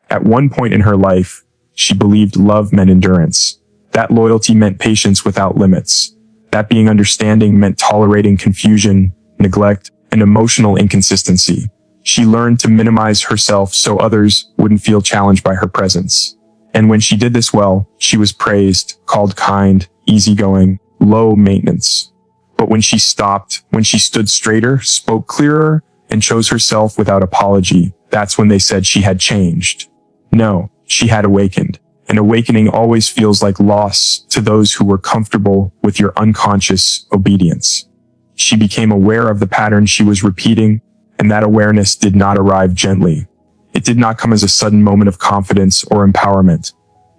At one point in her life, she believed love meant endurance. That loyalty meant patience without limits. That being understanding meant tolerating confusion, neglect, and emotional inconsistency. She learned to minimize herself so others wouldn't feel challenged by her presence. And when she did this well, she was praised, called kind, easygoing, low maintenance. But when she stopped, when she stood straighter, spoke clearer, and chose herself without apology, that's when they said she had changed. No, she had awakened. An awakening always feels like loss to those who were comfortable with your unconscious obedience. She became aware of the pattern she was repeating, and that awareness did not arrive gently. It did not come as a sudden moment of confidence or empowerment.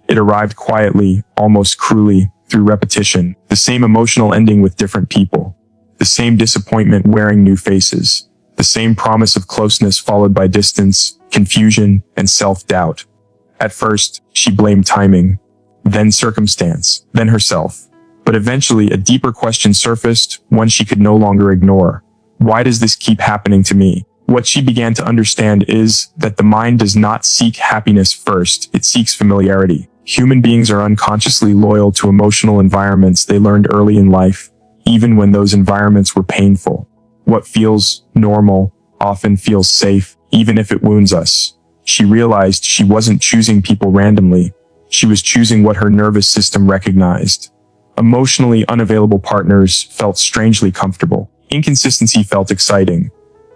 It arrived quietly, almost cruelly, through repetition, the same emotional ending with different people, the same disappointment wearing new faces, the same promise of closeness followed by distance, confusion, and self-doubt. At first, she blamed timing, then circumstance, then herself. But eventually, a deeper question surfaced, one she could no longer ignore. Why does this keep happening to me? What she began to understand is that the mind does not seek happiness first, it seeks familiarity. Human beings are unconsciously loyal to emotional environments they learned early in life, even when those environments were painful. What feels normal often feels safe, even if it wounds us. She realized she wasn't choosing people randomly. She was choosing what her nervous system recognized. Emotionally unavailable partners felt strangely comfortable. Inconsistency felt exciting.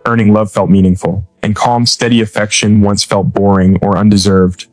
Earning love felt meaningful. And calm, steady affection once felt boring or undeserved.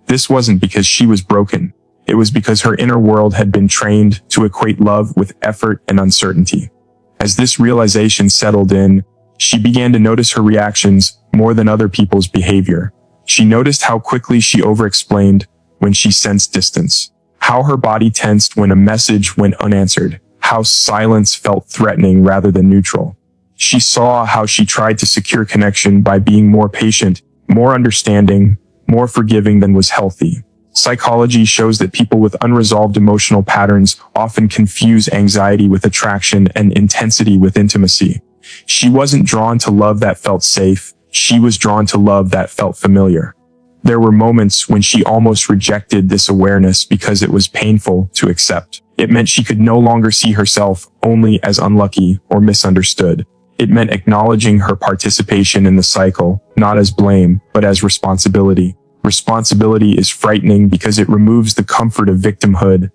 This wasn't because she was broken. It was because her inner world had been trained to equate love with effort and uncertainty. As this realization settled in, she began to notice her reactions more than other people's behavior. She noticed how quickly she overexplained when she sensed distance, how her body tensed when a message went unanswered, how silence felt threatening rather than neutral. She saw how she tried to secure connection by being more patient, more understanding, more forgiving than was healthy. Psychology shows that people with unresolved emotional patterns often confuse anxiety with attraction and intensity with intimacy. She wasn't drawn to love that felt safe. She was drawn to love that felt familiar. There were moments when she almost rejected this awareness because it was painful to accept. It meant she could no longer see herself only as unlucky or misunderstood. It meant acknowledging her participation in the cycle, not as blame, but as responsibility. Responsibility is frightening because it removes the comfort of victimhood,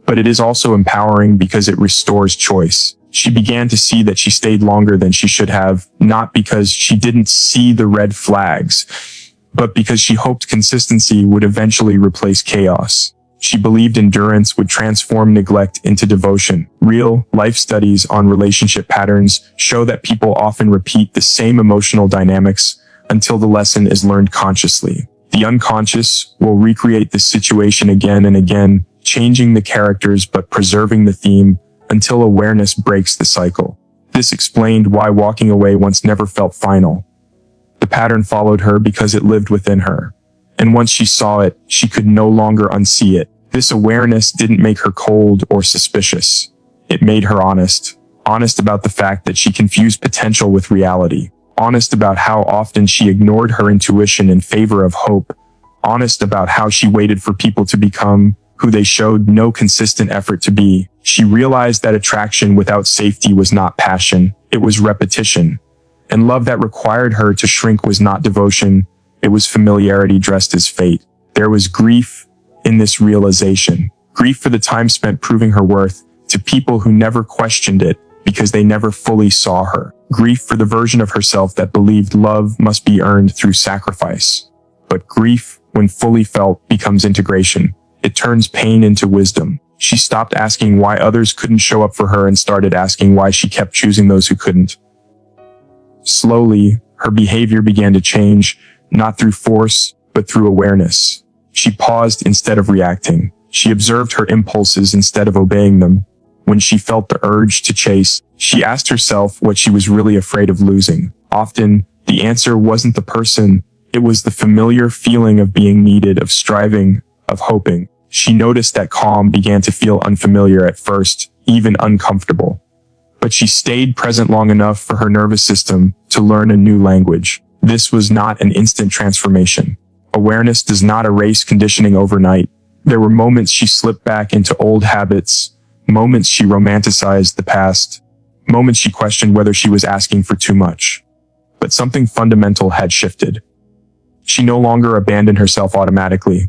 but it is also empowering because it restores choice. She began to see that she stayed longer than she should have, not because she didn't see the red flags, but because she hoped consistency would eventually replace chaos. She believed endurance would transform neglect into devotion. Real life studies on relationship patterns show that people often repeat the same emotional dynamics until the lesson is learned consciously. The unconscious will recreate the situation again and again, changing the characters but preserving the theme until awareness breaks the cycle. This explained why walking away once never felt final. The pattern followed her because it lived within her. And once she saw it, she could no longer unsee it. This awareness didn't make her cold or suspicious. It made her honest. Honest about the fact that she confused potential with reality. Honest about how often she ignored her intuition in favor of hope. Honest about how she waited for people to become who they showed no consistent effort to be. She realized that attraction without safety was not passion, it was repetition. And love that required her to shrink was not devotion, it was familiarity dressed as fate. There was grief in this realization. Grief for the time spent proving her worth to people who never questioned it because they never fully saw her. Grief for the version of herself that believed love must be earned through sacrifice. But grief, when fully felt, becomes integration. It turns pain into wisdom. She stopped asking why others couldn't show up for her and started asking why she kept choosing those who couldn't. Slowly, her behavior began to change, not through force, but through awareness. She paused instead of reacting. She observed her impulses instead of obeying them. When she felt the urge to chase, she asked herself what she was really afraid of losing. Often, the answer wasn't the person, it was the familiar feeling of being needed, of striving, of hoping. She noticed that calm began to feel unfamiliar at first, even uncomfortable. But she stayed present long enough for her nervous system to learn a new language. This was not an instant transformation. Awareness does not erase conditioning overnight. There were moments she slipped back into old habits, moments she romanticized the past, moments she questioned whether she was asking for too much. But something fundamental had shifted. She no longer abandoned herself automatically.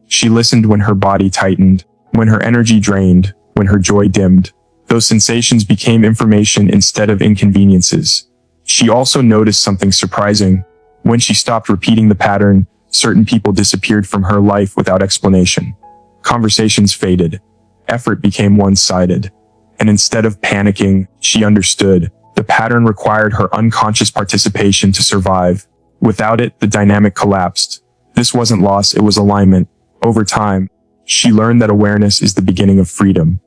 She listened when her body tightened, when her energy drained, when her joy dimmed. Those sensations became information instead of inconveniences. She also noticed something surprising. When she stopped repeating the pattern, certain people disappeared from her life without explanation. Conversations faded. Effort became one-sided. And instead of panicking, she understood. The pattern required her unconscious participation to survive. Without it, the dynamic collapsed. This wasn't loss, it was alignment. Over time, she learned that awareness is the beginning of freedom.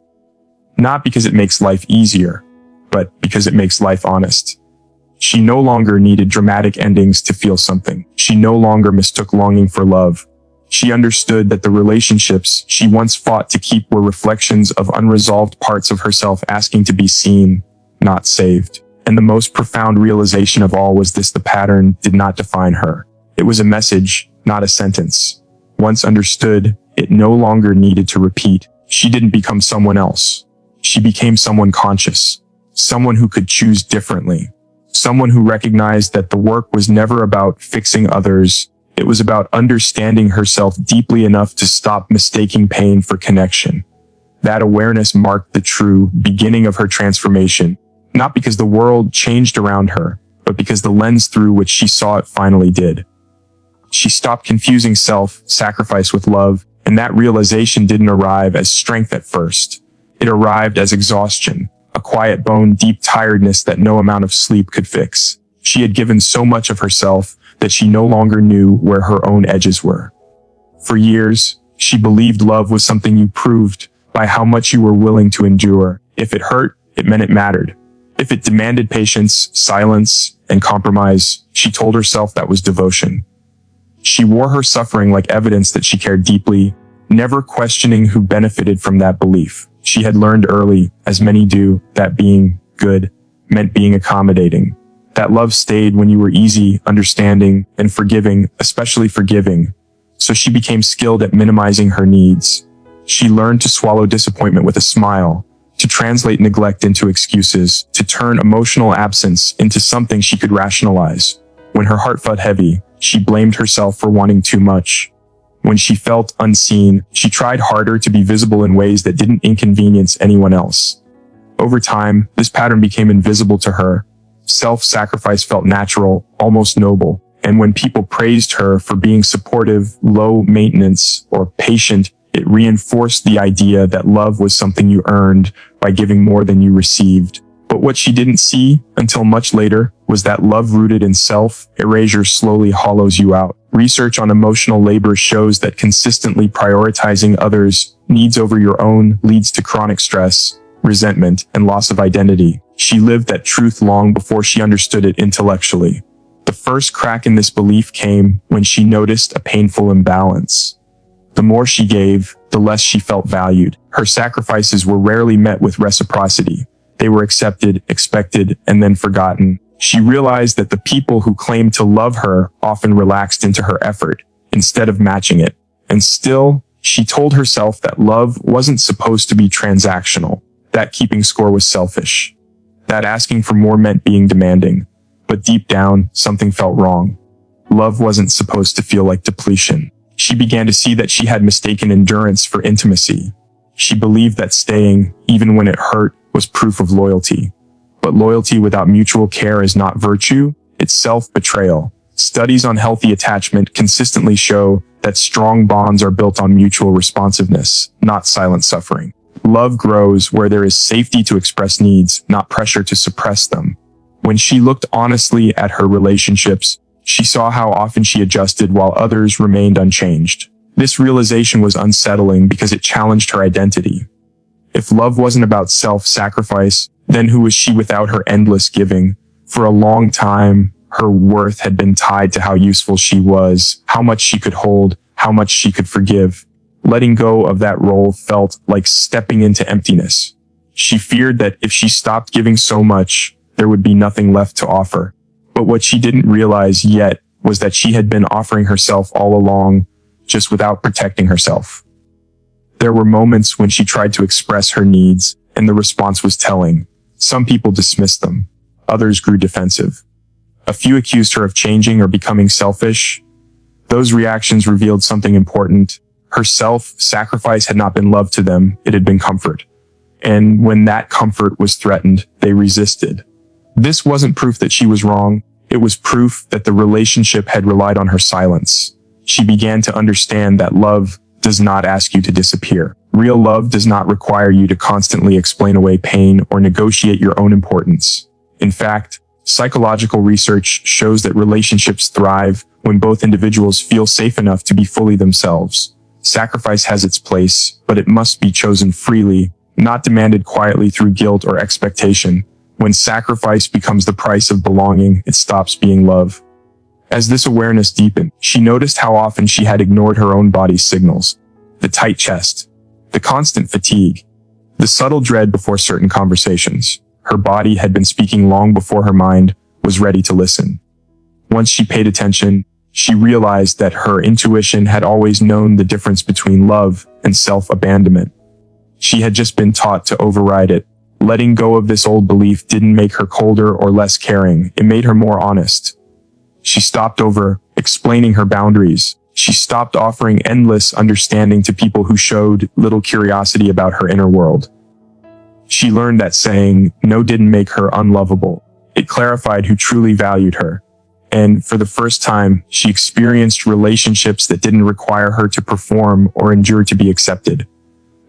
Not because it makes life easier, but because it makes life honest. She no longer needed dramatic endings to feel something. She no longer mistook longing for love. She understood that the relationships she once fought to keep were reflections of unresolved parts of herself asking to be seen, not saved. And the most profound realization of all was this: the pattern did not define her. It was a message, not a sentence. Once understood, it no longer needed to repeat. She didn't become someone else. She became someone conscious, someone who could choose differently, someone who recognized that the work was never about fixing others. It was about understanding herself deeply enough to stop mistaking pain for connection. That awareness marked the true beginning of her transformation, not because the world changed around her, but because the lens through which she saw it finally did. She stopped confusing self-sacrifice with love, and that realization didn't arrive as strength at first. It arrived as exhaustion, a quiet bone deep tiredness that no amount of sleep could fix. She had given so much of herself that she no longer knew where her own edges were. For years, she believed love was something you proved by how much you were willing to endure. If it hurt, it meant it mattered. If it demanded patience, silence, and compromise, she told herself that was devotion. She wore her suffering like evidence that she cared deeply, never questioning who benefited from that belief. She had learned early, as many do, that being good meant being accommodating. That love stayed when you were easy, understanding, and forgiving, especially forgiving. So she became skilled at minimizing her needs. She learned to swallow disappointment with a smile, to translate neglect into excuses, to turn emotional absence into something she could rationalize. When her heart felt heavy, she blamed herself for wanting too much. When she felt unseen, she tried harder to be visible in ways that didn't inconvenience anyone else. Over time, this pattern became invisible to her. Self-sacrifice felt natural, almost noble. And when people praised her for being supportive, low maintenance, or patient, it reinforced the idea that love was something you earned by giving more than you received. But what she didn't see, until much later, was that love rooted in self-erasure slowly hollows you out. Research on emotional labor shows that consistently prioritizing others' needs over your own leads to chronic stress, resentment, and loss of identity. She lived that truth long before she understood it intellectually. The first crack in this belief came when she noticed a painful imbalance. The more she gave, the less she felt valued. Her sacrifices were rarely met with reciprocity. They were accepted, expected, and then forgotten. She realized that the people who claimed to love her often relaxed into her effort, instead of matching it. And still, she told herself that love wasn't supposed to be transactional, that keeping score was selfish, that asking for more meant being demanding. But deep down, something felt wrong. Love wasn't supposed to feel like depletion. She began to see that she had mistaken endurance for intimacy. She believed that staying, even when it hurt, was proof of loyalty. But loyalty without mutual care is not virtue, it's self-betrayal. Studies on healthy attachment consistently show that strong bonds are built on mutual responsiveness, not silent suffering. Love grows where there is safety to express needs, not pressure to suppress them. When she looked honestly at her relationships, she saw how often she adjusted while others remained unchanged. This realization was unsettling because it challenged her identity. If love wasn't about self-sacrifice, then who was she without her endless giving? For a long time, her worth had been tied to how useful she was, how much she could hold, how much she could forgive. Letting go of that role felt like stepping into emptiness. She feared that if she stopped giving so much, there would be nothing left to offer. But what she didn't realize yet was that she had been offering herself all along, just without protecting herself. There were moments when she tried to express her needs, and the response was telling. Some people dismissed them. Others grew defensive. A few accused her of changing or becoming selfish. Those reactions revealed something important. Her self-sacrifice had not been love to them, it had been comfort. And when that comfort was threatened, they resisted. This wasn't proof that she was wrong. It was proof that the relationship had relied on her silence. She began to understand that love does not ask you to disappear. Real love does not require you to constantly explain away pain or negotiate your own importance. In fact, psychological research shows that relationships thrive when both individuals feel safe enough to be fully themselves. Sacrifice has its place, but it must be chosen freely, not demanded quietly through guilt or expectation. When sacrifice becomes the price of belonging, it stops being love. As this awareness deepened, she noticed how often she had ignored her own body's signals. The tight chest, the constant fatigue, the subtle dread before certain conversations. Her body had been speaking long before her mind was ready to listen. Once she paid attention, she realized that her intuition had always known the difference between love and self-abandonment. She had just been taught to override it. Letting go of this old belief didn't make her colder or less caring, it made her more honest. She stopped over-explaining her boundaries. She stopped offering endless understanding to people who showed little curiosity about her inner world. She learned that saying no didn't make her unlovable. It clarified who truly valued her. And for the first time, she experienced relationships that didn't require her to perform or endure to be accepted.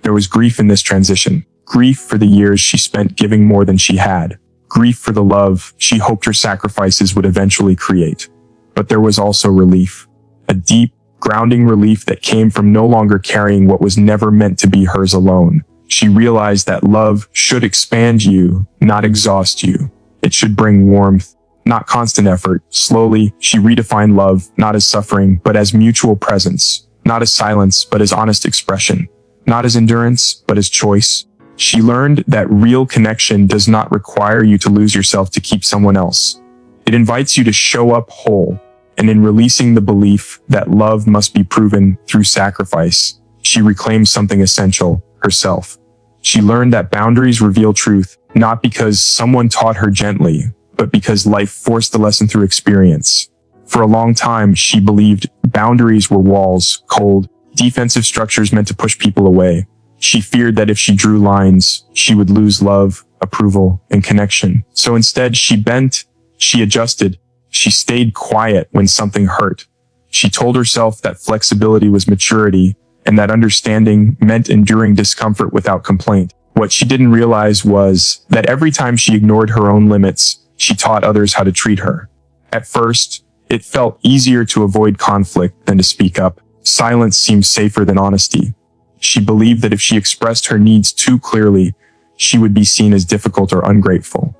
There was grief in this transition. Grief for the years she spent giving more than she had. Grief for the love she hoped her sacrifices would eventually create. But there was also relief. A deep, grounding relief that came from no longer carrying what was never meant to be hers alone. She realized that love should expand you, not exhaust you. It should bring warmth, not constant effort. Slowly, she redefined love, not as suffering, but as mutual presence. Not as silence, but as honest expression. Not as endurance, but as choice. She learned that real connection does not require you to lose yourself to keep someone else. It invites you to show up whole. And in releasing the belief that love must be proven through sacrifice, she reclaimed something essential, herself. She learned that boundaries reveal truth, not because someone taught her gently, but because life forced the lesson through experience. For a long time, she believed boundaries were walls, cold, defensive structures meant to push people away. She feared that if she drew lines, she would lose love, approval, and connection. So instead, she bent, she adjusted, she stayed quiet when something hurt. She told herself that flexibility was maturity, and that understanding meant enduring discomfort without complaint. What she didn't realize was that every time she ignored her own limits, she taught others how to treat her. At first, it felt easier to avoid conflict than to speak up. Silence seemed safer than honesty. She believed that if she expressed her needs too clearly, she would be seen as difficult or ungrateful.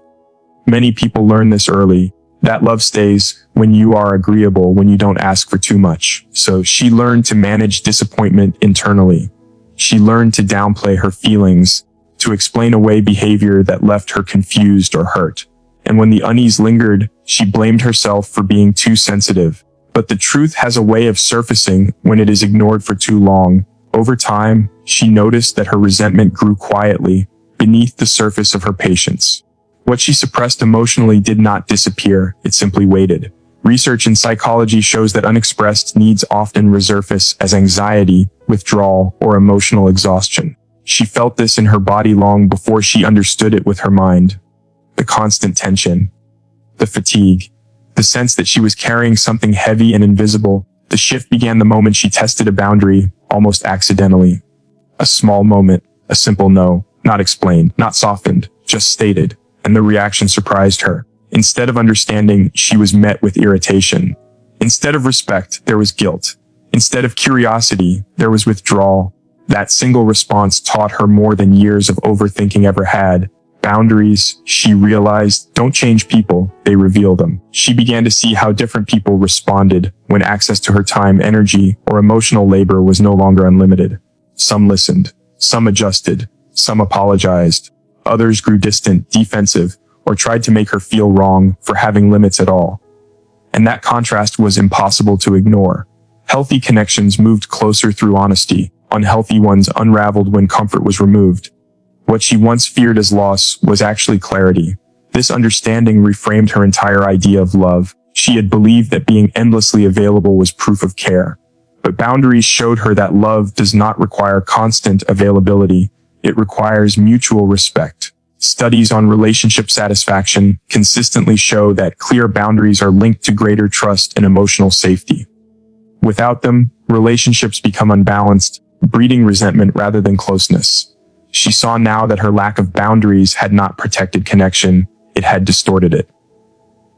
Many people learn this early, that love stays when you are agreeable, when you don't ask for too much. So she learned to manage disappointment internally. She learned to downplay her feelings, to explain away behavior that left her confused or hurt. And when the unease lingered, she blamed herself for being too sensitive. But the truth has a way of surfacing when it is ignored for too long. Over time, she noticed that her resentment grew quietly beneath the surface of her patience. What she suppressed emotionally did not disappear, it simply waited. Research in psychology shows that unexpressed needs often resurface as anxiety, withdrawal, or emotional exhaustion. She felt this in her body long before she understood it with her mind. The constant tension, the fatigue, the sense that she was carrying something heavy and invisible. The shift began the moment she tested a boundary, almost accidentally. A small moment, a simple no, not explained, not softened, just stated, and the reaction surprised her. Instead of understanding, she was met with irritation. Instead of respect, there was guilt. Instead of curiosity, there was withdrawal. That single response taught her more than years of overthinking ever had. Boundaries, she realized, don't change people, they reveal them. She began to see how different people responded when access to her time, energy, or emotional labor was no longer unlimited. Some listened, some adjusted, some apologized. Others grew distant, defensive, or tried to make her feel wrong for having limits at all. and that contrast was impossible to ignore. Healthy connections moved closer through honesty. Unhealthy ones unraveled when comfort was removed. What she once feared as loss was actually clarity. This understanding reframed her entire idea of love. She had believed that being endlessly available was proof of care. But boundaries showed her that love does not require constant availability. It requires mutual respect. Studies on relationship satisfaction consistently show that clear boundaries are linked to greater trust and emotional safety. Without them, relationships become unbalanced, breeding resentment rather than closeness. She saw now that her lack of boundaries had not protected connection, it had distorted it.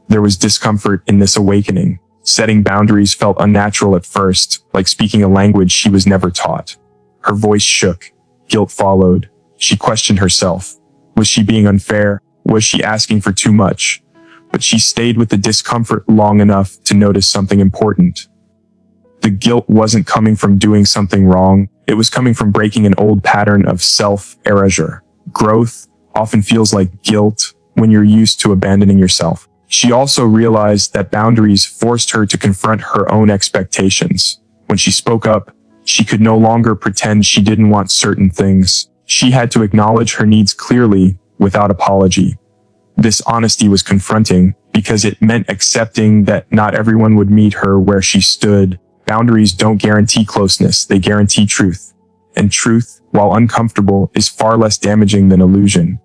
There was discomfort in this awakening. Setting boundaries felt unnatural at first, like speaking a language she was never taught. Her voice shook. Guilt followed. She questioned herself. Was she being unfair? Was she asking for too much? But she stayed with the discomfort long enough to notice something important. The guilt wasn't coming from doing something wrong. It was coming from breaking an old pattern of self-erasure. Growth often feels like guilt when you're used to abandoning yourself. She also realized that boundaries forced her to confront her own expectations. When she spoke up, she could no longer pretend she didn't want certain things. She had to acknowledge her needs clearly, without apology. This honesty was confronting because it meant accepting that not everyone would meet her where she stood. Boundaries don't guarantee closeness, they guarantee truth. And truth, while uncomfortable, is far less damaging than illusion.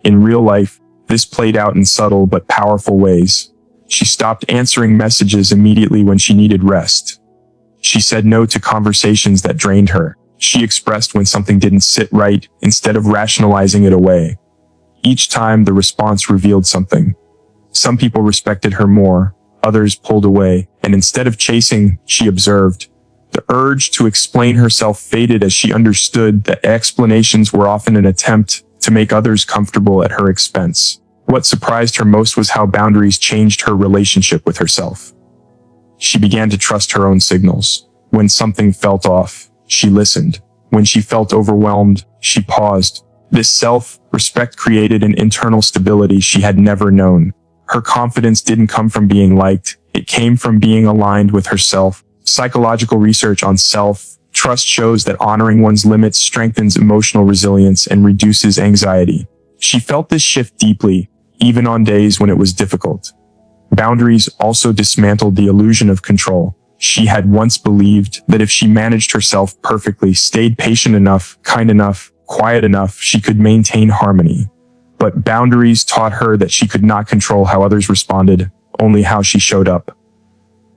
In real life, this played out in subtle but powerful ways. She stopped answering messages immediately when she needed rest. She said no to conversations that drained her. She expressed when something didn't sit right instead of rationalizing it away. Each time the response revealed something. Some people respected her more, others pulled away, and instead of chasing, she observed. The urge to explain herself faded as she understood that explanations were often an attempt to make others comfortable at her expense. What surprised her most was how boundaries changed her relationship with herself. She began to trust her own signals. When something felt off, she listened. When she felt overwhelmed, she paused. This self-respect created an internal stability she had never known. Her confidence didn't come from being liked, it came from being aligned with herself. Psychological research on self-trust shows that honoring one's limits strengthens emotional resilience and reduces anxiety. She felt this shift deeply, even on days when it was difficult. Boundaries also dismantled the illusion of control. She had once believed that if she managed herself perfectly, stayed patient enough, kind enough, quiet enough, she could maintain harmony. But boundaries taught her that she could not control how others responded, only how she showed up.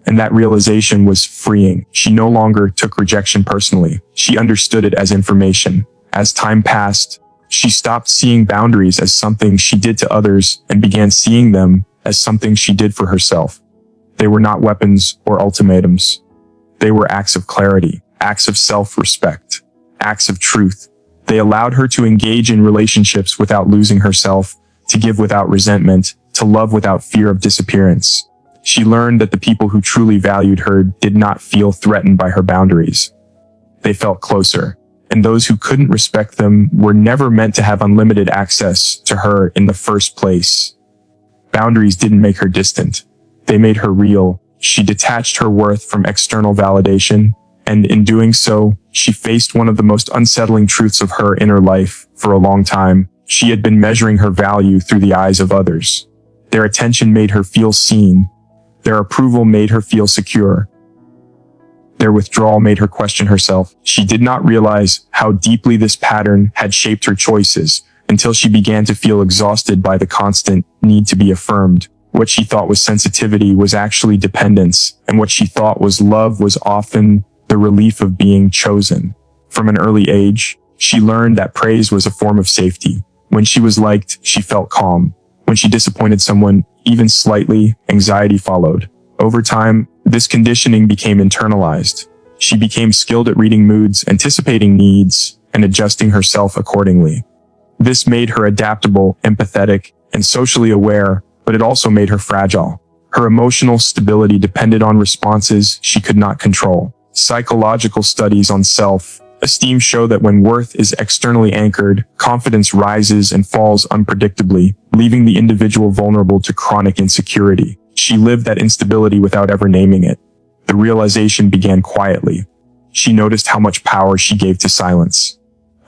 And that realization was freeing. She no longer took rejection personally. She understood it as information. As time passed, she stopped seeing boundaries as something she did to others and began seeing them as something she did for herself. They were not weapons or ultimatums. They were acts of clarity, acts of self-respect, acts of truth. They allowed her to engage in relationships without losing herself, to give without resentment, to love without fear of disappearance. She learned that the people who truly valued her did not feel threatened by her boundaries. They felt closer, and those who couldn't respect them were never meant to have unlimited access to her in the first place. Boundaries didn't make her distant. They made her real. She detached her worth from external validation, and in doing so, she faced one of the most unsettling truths of her inner life. For a long time, she had been measuring her value through the eyes of others. Their attention made her feel seen. Their approval made her feel secure. Their withdrawal made her question herself. She did not realize how deeply this pattern had shaped her choices until she began to feel exhausted by the constant need to be affirmed. What she thought was sensitivity was actually dependence, and what she thought was love was often the relief of being chosen. From an early age, she learned that praise was a form of safety. When she was liked, she felt calm. When she disappointed someone, even slightly, anxiety followed. Over time, this conditioning became internalized. She became skilled at reading moods, anticipating needs, and adjusting herself accordingly. This made her adaptable, empathetic, and socially aware, but it also made her fragile. Her emotional stability depended on responses she could not control. Psychological studies on self-esteem show that when worth is externally anchored, confidence rises and falls unpredictably, leaving the individual vulnerable to chronic insecurity. She lived that instability without ever naming it. The realization began quietly. She noticed how much power she gave to silence.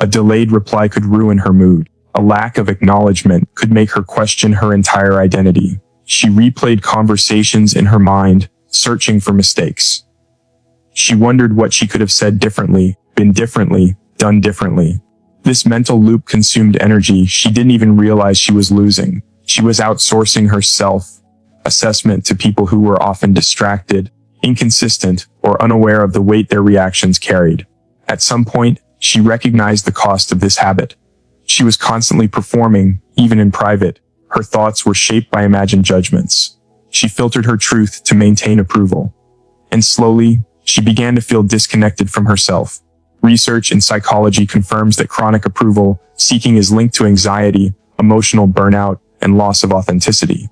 A delayed reply could ruin her mood. A lack of acknowledgement could make her question her entire identity. She replayed conversations in her mind, searching for mistakes. She wondered what she could have said differently, been differently, done differently. This mental loop consumed energy she didn't even realize she was losing. She was outsourcing her self-assessment to people who were often distracted, inconsistent, or unaware of the weight their reactions carried. At some point, she recognized the cost of this habit. She was constantly performing, even in private. Her thoughts were shaped by imagined judgments. She filtered her truth to maintain approval. And slowly, she began to feel disconnected from herself. Research in psychology confirms that chronic approval seeking is linked to anxiety, emotional burnout, and loss of authenticity.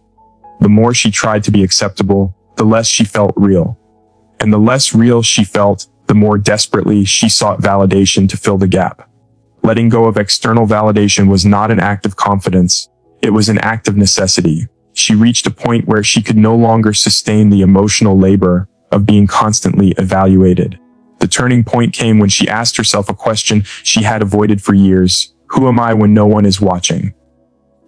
The more she tried to be acceptable, the less she felt real. And the less real she felt, the more desperately she sought validation to fill the gap. Letting go of external validation was not an act of confidence. It was an act of necessity. She reached a point where she could no longer sustain the emotional labor of being constantly evaluated. The turning point came when she asked herself a question she had avoided for years. Who am I when no one is watching?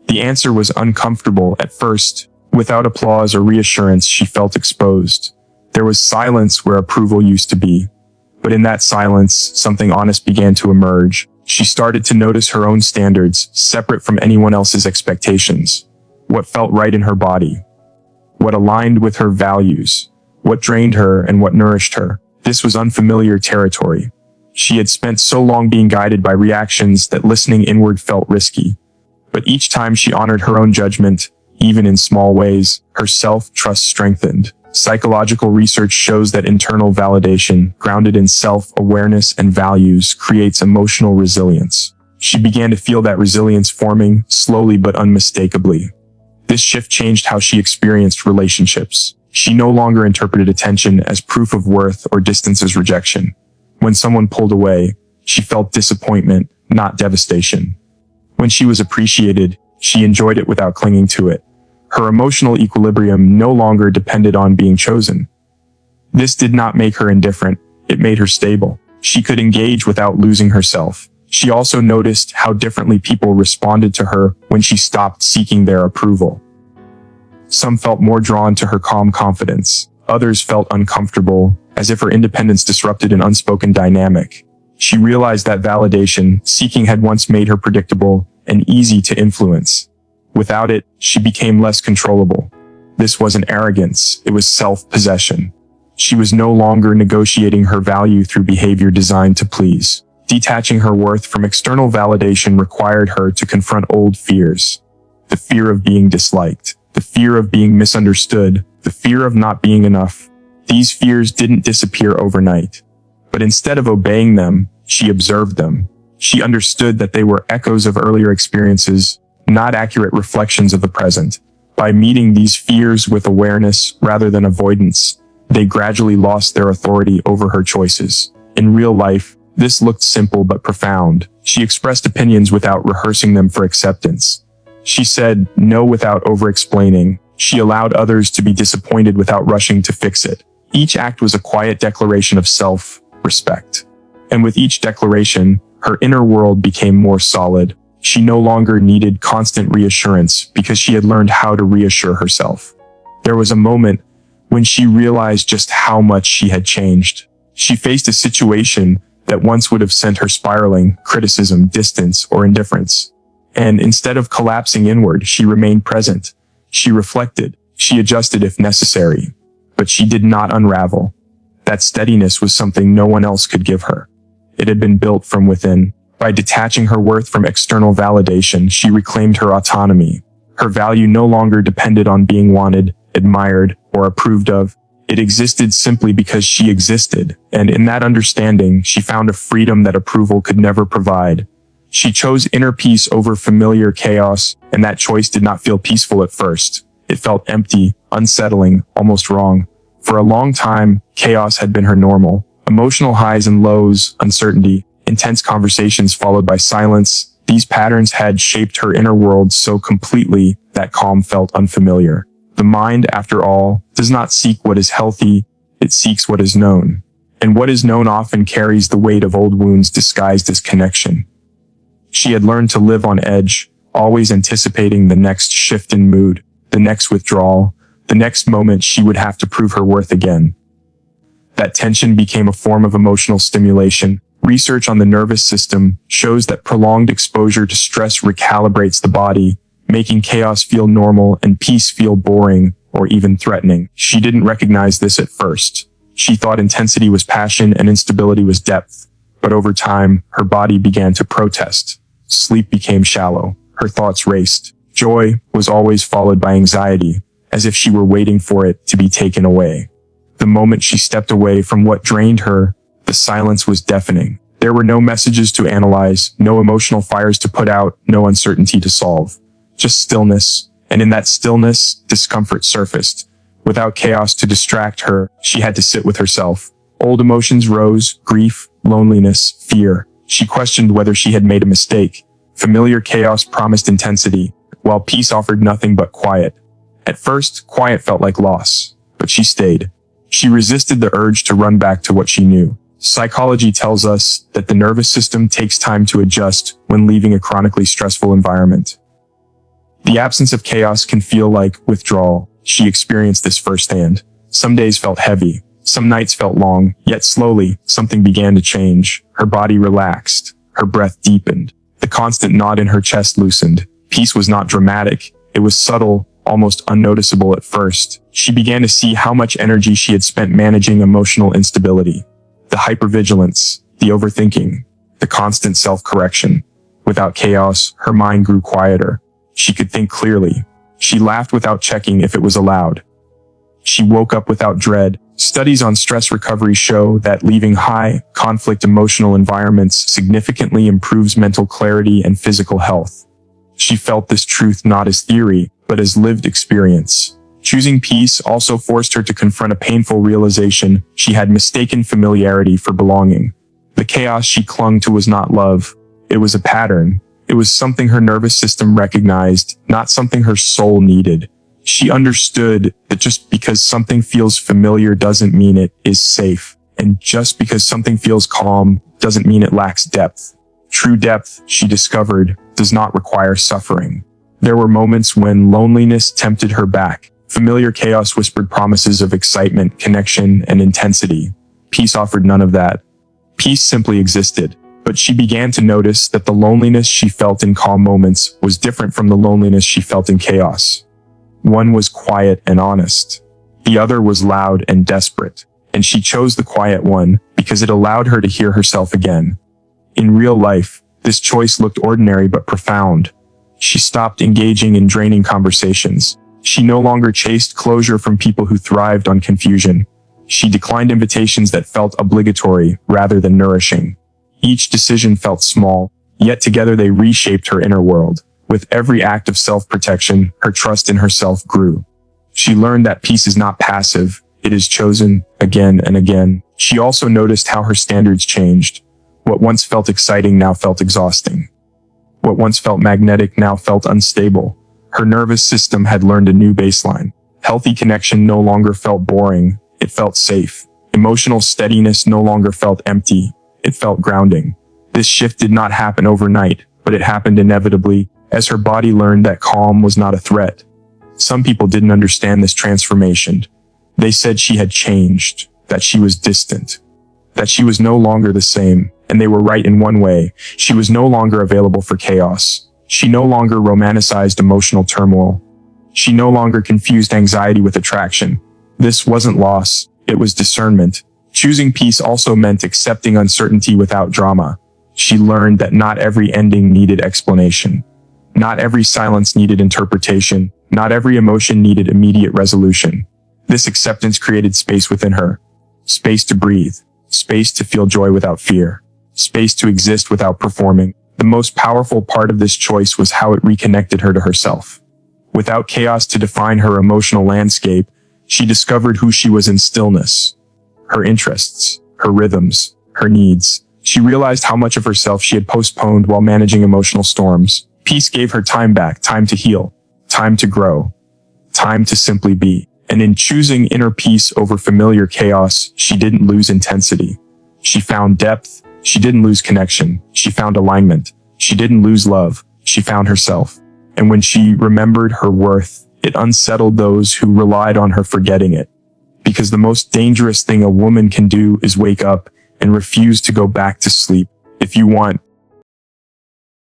The answer was uncomfortable at first. Without applause or reassurance, she felt exposed. There was silence where approval used to be. But in that silence, something honest began to emerge. She started to notice her own standards, separate from anyone else's expectations. What felt right in her body? What aligned with her values? What drained her and what nourished her? This was unfamiliar territory. She had spent so long being guided by reactions that listening inward felt risky. But each time she honored her own judgment, even in small ways, her self-trust strengthened. Psychological research shows that internal validation, grounded in self-awareness and values, creates emotional resilience. She began to feel that resilience forming, slowly but unmistakably. This shift changed how she experienced relationships. She no longer interpreted attention as proof of worth or distance as rejection. When someone pulled away, she felt disappointment, not devastation. When she was appreciated, she enjoyed it without clinging to it. Her emotional equilibrium no longer depended on being chosen. This did not make her indifferent, it made her stable. She could engage without losing herself. She also noticed how differently people responded to her when she stopped seeking their approval. Some felt more drawn to her calm confidence. Others felt uncomfortable, as if her independence disrupted an unspoken dynamic. She realized that validation seeking had once made her predictable and easy to influence. Without it, she became less controllable. This wasn't arrogance, it was self-possession. She was no longer negotiating her value through behavior designed to please. Detaching her worth from external validation required her to confront old fears. The fear of being disliked, the fear of being misunderstood, the fear of not being enough. These fears didn't disappear overnight. But instead of obeying them, she observed them. She understood that they were echoes of earlier experiences, not accurate reflections of the present. By meeting these fears with awareness rather than avoidance, they gradually lost their authority over her choices. In real life, this looked simple but profound. She expressed opinions without rehearsing them for acceptance. She said no without over-explaining. She allowed others to be disappointed without rushing to fix it. Each act was a quiet declaration of self-respect. And with each declaration, her inner world became more solid. She no longer needed constant reassurance because she had learned how to reassure herself. There was a moment when she realized just how much she had changed. She faced a situation that once would have sent her spiraling, criticism, distance, or indifference. And instead of collapsing inward, she remained present. She reflected. She adjusted if necessary. But she did not unravel. That steadiness was something no one else could give her. It had been built from within. By detaching her worth from external validation, she reclaimed her autonomy. Her value no longer depended on being wanted, admired, or approved of. It existed simply because she existed, and in that understanding, she found a freedom that approval could never provide. She chose inner peace over familiar chaos, and that choice did not feel peaceful at first. It felt empty, unsettling, almost wrong. For a long time, chaos had been her normal. Emotional highs and lows, uncertainty, intense conversations followed by silence. These patterns had shaped her inner world so completely that calm felt unfamiliar. The mind, after all, does not seek what is healthy, it seeks what is known. And what is known often carries the weight of old wounds disguised as connection. She had learned to live on edge, always anticipating the next shift in mood, the next withdrawal, the next moment she would have to prove her worth again. That tension became a form of emotional stimulation. Research on the nervous system shows that prolonged exposure to stress recalibrates the body, making chaos feel normal and peace feel boring or even threatening. She didn't recognize this at first. She thought intensity was passion and instability was depth. But over time, her body began to protest. Sleep became shallow. Her thoughts raced. Joy was always followed by anxiety, as if she were waiting for it to be taken away. The moment she stepped away from what drained her, the silence was deafening. There were no messages to analyze, no emotional fires to put out, no uncertainty to solve. Just stillness, and in that stillness, discomfort surfaced. Without chaos to distract her, she had to sit with herself. Old emotions rose, grief, loneliness, fear. She questioned whether she had made a mistake. Familiar chaos promised intensity, while peace offered nothing but quiet. At first, quiet felt like loss, but she stayed. She resisted the urge to run back to what she knew. Psychology tells us that the nervous system takes time to adjust when leaving a chronically stressful environment. The absence of chaos can feel like withdrawal. She experienced this firsthand. Some days felt heavy. Some nights felt long, yet slowly, something began to change. Her body relaxed. Her breath deepened. The constant knot in her chest loosened. Peace was not dramatic. It was subtle, almost unnoticeable at first. She began to see how much energy she had spent managing emotional instability. The hypervigilance, the overthinking, the constant self-correction. Without chaos, her mind grew quieter. She could think clearly. She laughed without checking if it was allowed. She woke up without dread. Studies on stress recovery show that leaving high-conflict emotional environments significantly improves mental clarity and physical health. She felt this truth not as theory, but as lived experience. Choosing peace also forced her to confront a painful realization: she had mistaken familiarity for belonging. The chaos she clung to was not love. It was a pattern. It was something her nervous system recognized, not something her soul needed. She understood that just because something feels familiar doesn't mean it is safe. And just because something feels calm doesn't mean it lacks depth. True depth, she discovered, does not require suffering. There were moments when loneliness tempted her back. Familiar chaos whispered promises of excitement, connection, and intensity. Peace offered none of that. Peace simply existed. But she began to notice that the loneliness she felt in calm moments was different from the loneliness she felt in chaos. One was quiet and honest. The other was loud and desperate. And she chose the quiet one because it allowed her to hear herself again. In real life, this choice looked ordinary but profound. She stopped engaging in draining conversations. She no longer chased closure from people who thrived on confusion. She declined invitations that felt obligatory rather than nourishing. Each decision felt small, yet together they reshaped her inner world. With every act of self-protection, her trust in herself grew. She learned that peace is not passive, it is chosen again and again. She also noticed how her standards changed. What once felt exciting now felt exhausting. What once felt magnetic now felt unstable. Her nervous system had learned a new baseline. Healthy connection no longer felt boring, it felt safe. Emotional steadiness no longer felt empty, it felt grounding. This shift did not happen overnight, but it happened inevitably, as her body learned that calm was not a threat. Some people didn't understand this transformation. They said she had changed, that she was distant, that she was no longer the same, and they were right in one way. She was no longer available for chaos. She no longer romanticized emotional turmoil. She no longer confused anxiety with attraction. This wasn't loss, it was discernment. Choosing peace also meant accepting uncertainty without drama. She learned that not every ending needed explanation. Not every silence needed interpretation. Not every emotion needed immediate resolution. This acceptance created space within her. Space to breathe. Space to feel joy without fear. Space to exist without performing. The most powerful part of this choice was how it reconnected her to herself. Without chaos to define her emotional landscape, she discovered who she was in stillness. Her interests, her rhythms, her needs. She realized how much of herself she had postponed while managing emotional storms. Peace gave her time back, time to heal, time to grow. time to simply be. And in choosing inner peace over familiar chaos, she didn't lose intensity. She found depth. She didn't lose connection. She found alignment. She didn't lose love. She found herself. And when she remembered her worth, it unsettled those who relied on her forgetting it. Because the most dangerous thing a woman can do is wake up and refuse to go back to sleep. If you want